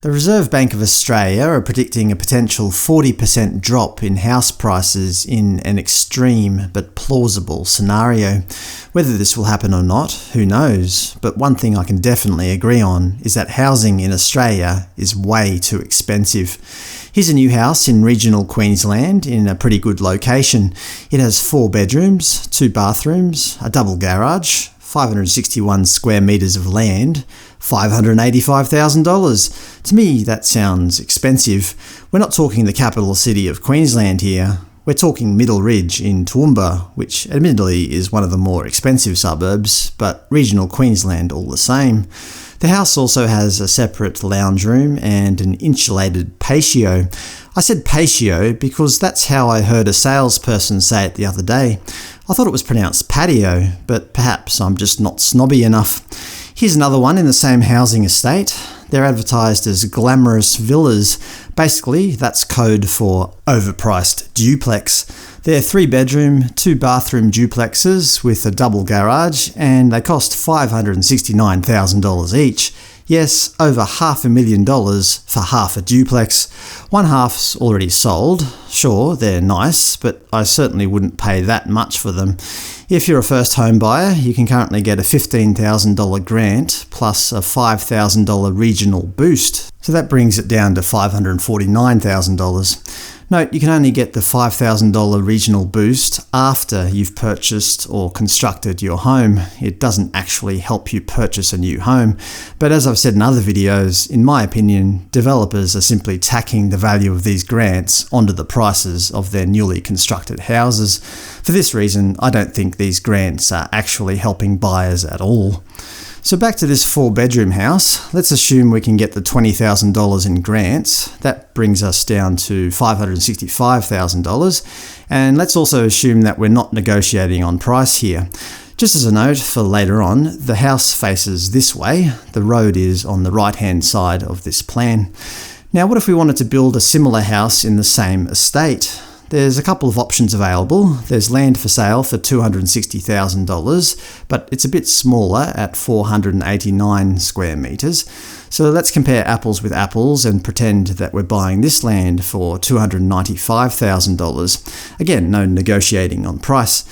The Reserve Bank of Australia are predicting a potential 40% drop in house prices in an extreme but plausible scenario. Whether this will happen or not, who knows, but one thing I can definitely agree on is that housing in Australia is way too expensive. Here's a new house in regional Queensland in a pretty good location. It has 4 bedrooms, 2 bathrooms, a double garage, 561 square metres of land, $585,000. To me, that sounds expensive. We're not talking the capital city of Queensland here. We're talking Middle Ridge in Toowoomba, which admittedly is one of the more expensive suburbs, but regional Queensland all the same. The house also has a separate lounge room and an insulated patio. I said patio because that's how I heard a salesperson say it the other day. I thought it was pronounced patio, but perhaps I'm just not snobby enough. Here's another one in the same housing estate. They're advertised as glamorous villas. Basically, that's code for overpriced duplex. They're 3-bedroom, 2-bathroom duplexes with a double garage, and they cost $569,000 each. Yes, over $500,000 for half a duplex. One half's already sold. Sure, they're nice, but I certainly wouldn't pay that much for them. If you're a first home buyer, you can currently get a $15,000 grant plus a $5,000 regional boost. So that brings it down to $549,000. Note, you can only get the $5,000 regional boost after you've purchased or constructed your home. It doesn't actually help you purchase a new home. But as I've said in other videos, in my opinion, developers are simply tacking the value of these grants onto the prices of their newly constructed houses. For this reason, I don't think these grants are actually helping buyers at all. So back to this 4-bedroom house, let's assume we can get the $20,000 in grants. That brings us down to $565,000. And let's also assume that we're not negotiating on price here. Just as a note for later on, the house faces this way. The road is on the right-hand side of this plan. Now, what if we wanted to build a similar house in the same estate? There's a couple of options available. There's land for sale for $260,000, but it's a bit smaller at 489 square metres. So let's compare apples with apples and pretend that we're buying this land for $295,000. Again, no negotiating on price.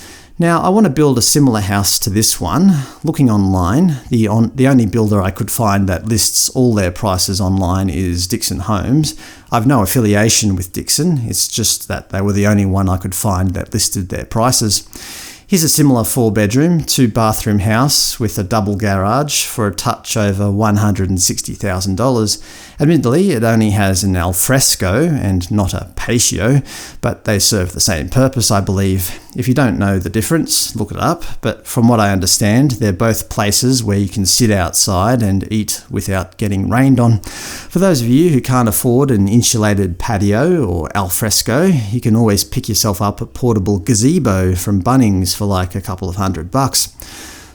Now, I want to build a similar house to this one. Looking online, the only builder I could find that lists all their prices online is Dixon Homes. I've no affiliation with Dixon, it's just that they were the only one I could find that listed their prices. Here's a similar 4-bedroom, 2-bathroom house with a double garage for a touch over $160,000. Admittedly, it only has an alfresco and not a patio, but they serve the same purpose, I believe. If you don't know the difference, look it up, but from what I understand, they're both places where you can sit outside and eat without getting rained on. For those of you who can't afford an insulated patio or alfresco, you can always pick yourself up a portable gazebo from Bunnings for like a couple of $100.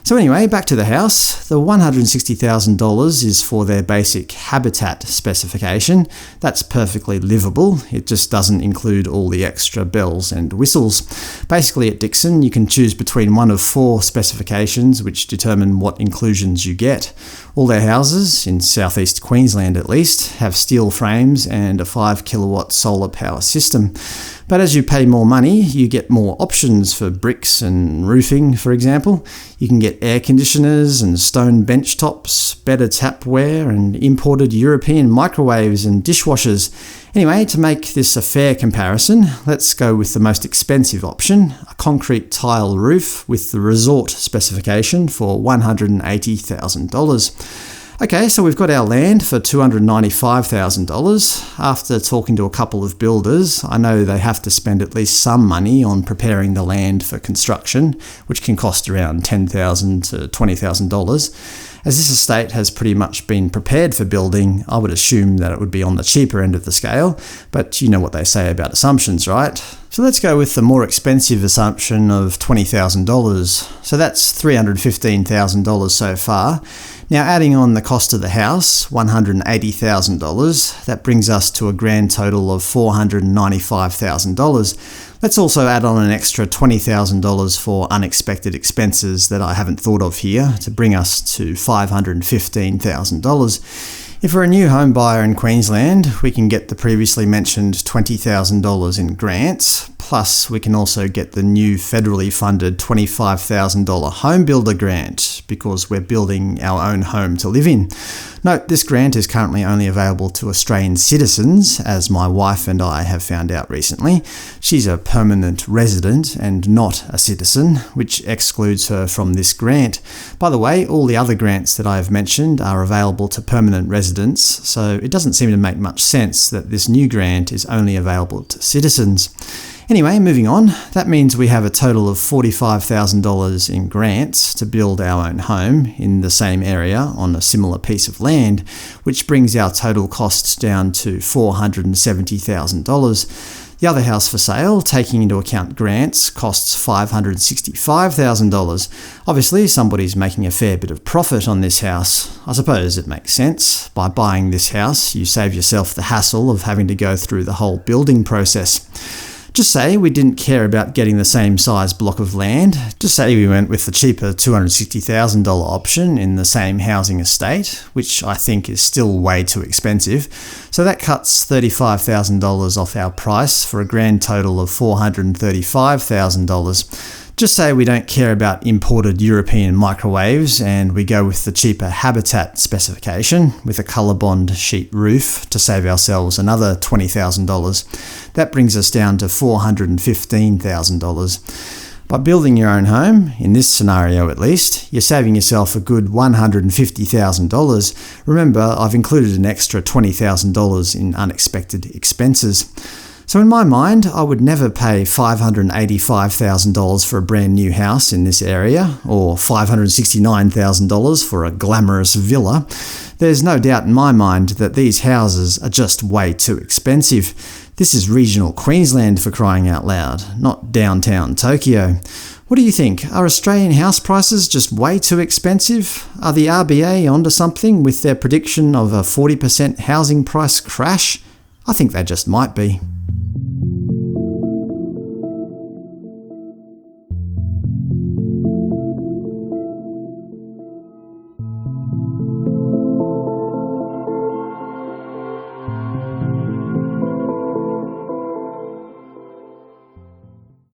So anyway, back to the house. The $160,000 is for their basic habitat specification. That's perfectly livable. It just doesn't include all the extra bells and whistles. Basically at Dixon, you can choose between one of 4 specifications which determine what inclusions you get. All their houses, in southeast Queensland at least, have steel frames and a 5 kilowatt solar power system. But as you pay more money, you get more options for bricks and roofing, for example. You can get air conditioners and stone bench tops, better tapware, and imported European microwaves and dishwashers. Anyway, to make this a fair comparison, let's go with the most expensive option, a concrete tile roof with the resort specification for $180,000. Okay, so we've got our land for $295,000. After talking to a couple of builders, I know they have to spend at least some money on preparing the land for construction, which can cost around $10,000 to $20,000. As this estate has pretty much been prepared for building, I would assume that it would be on the cheaper end of the scale, but you know what they say about assumptions, right? So let's go with the more expensive assumption of $20,000. So that's $315,000 so far. Now adding on the cost of the house, $180,000, that brings us to a grand total of $495,000. Let's also add on an extra $20,000 for unexpected expenses that I haven't thought of here to bring us to $515,000. If we're a new home buyer in Queensland, we can get the previously mentioned $20,000 in grants, plus we can also get the new federally funded $25,000 home builder grant because we're building our own home to live in. Note, this grant is currently only available to Australian citizens, as my wife and I have found out recently. She's a permanent resident and not a citizen, which excludes her from this grant. By the way, all the other grants that I have mentioned are available to permanent residents, so it doesn't seem to make much sense that this new grant is only available to citizens. Anyway, moving on, that means we have a total of $45,000 in grants to build our own home in the same area on a similar piece of land, which brings our total costs down to $470,000. The other house for sale, taking into account grants, costs $565,000. Obviously, somebody's making a fair bit of profit on this house. I suppose it makes sense. By buying this house, you save yourself the hassle of having to go through the whole building process. Just say we didn't care about getting the same size block of land. Just say we went with the cheaper $260,000 option in the same housing estate, which I think is still way too expensive. So that cuts $35,000 off our price for a grand total of $435,000. Just say we don't care about imported European microwaves and we go with the cheaper Habitat specification with a ColourBond sheet roof to save ourselves another $20,000. That brings us down to $415,000. By building your own home, in this scenario at least, you're saving yourself a good $150,000. Remember, I've included an extra $20,000 in unexpected expenses. So in my mind, I would never pay $585,000 for a brand new house in this area, or $569,000 for a glamorous villa. There's no doubt in my mind that these houses are just way too expensive. This is regional Queensland, for crying out loud, not downtown Tokyo. What do you think? Are Australian house prices just way too expensive? Are the RBA onto something with their prediction of a 40% housing price crash? I think they just might be.